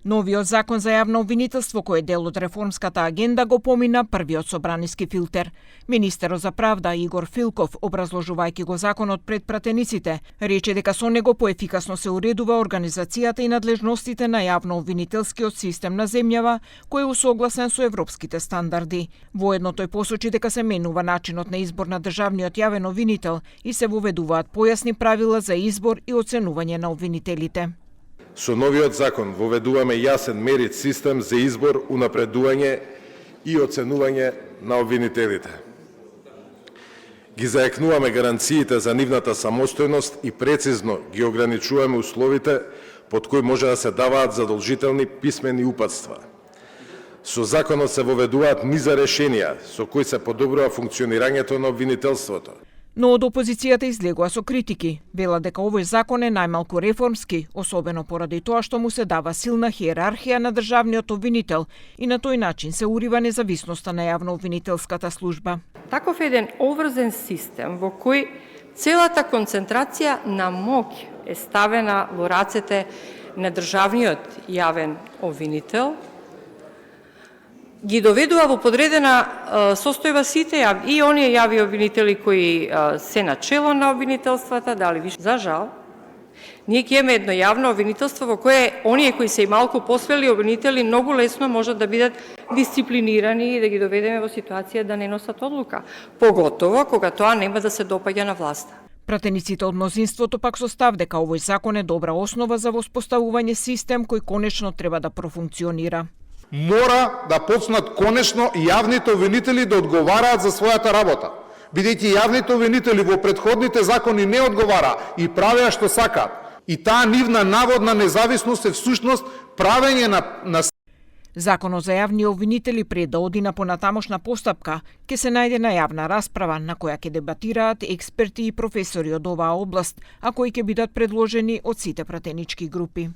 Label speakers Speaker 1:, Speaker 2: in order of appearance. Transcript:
Speaker 1: Новиот закон за јавно обвинителство, кој е дел од реформската агенда, го помина првиот собраниски филтер. Министерот за правда Игор Филков, образложувајќи го законот пред пратениците, рече дека со него поефикасно се уредува организацијата и надлежностите на јавно обвинителскиот систем на земјава, кој е усогласен со европските стандарди. Воедно тој посочи дека се менува начинот на избор на државниот јавен обвинител и се воведуваат појасни правила за избор и оценување на обвинителите.
Speaker 2: Со новиот закон воведуваме јасен мерит систем за избор, унапредување и оценување на обвинителите. Ги заекнуваме гаранциите за нивната самостојност и прецизно ги ограничуваме условите под кои може да се даваат задолжителни писмени упатства. Со законот се воведуваат низа решенија со кои се подобрува функционирањето на обвинителството.
Speaker 1: Но од опозицијата излегува со критики. Вела дека овој закон е најмалку реформски, особено поради тоа што му се дава силна хиерархија на државниот обвинител и на тој начин се урива независноста на јавно-обвинителската служба.
Speaker 3: Таков еден обврзен систем во кој целата концентрација на моќ е ставена во рацете на државниот јавен обвинител, ги доведува во подредена состојба сите и оние јави обвинители кои се начело на обвинителствата, дали више. За жал, ние ќе имаме едно јавно обвинителство во кое оние кои се и малку посвели обвинители многу лесно можат да бидат дисциплинирани и да ги доведеме во ситуација да не носат одлука, поготово кога тоа нема да се допаѓа на власта.
Speaker 1: Пратениците од мнозинството пак со став дека овој закон е добра основа за воспоставување систем кој конечно треба да профункционира.
Speaker 4: Мора да почнат конечно јавните обвинители да одговараат за својата работа, бидејќи јавните обвинители во претходните закони не одговара и правеа што сакаат. И таа нивна наводна независност е всушност правење на
Speaker 1: Законот за јавни обвинители пред да оди на понатамошна постапка ќе се најде на јавна расправа на која ќе дебатираат експерти и професори од оваа област, а кои ќе бидат предложени од сите пратенички групи.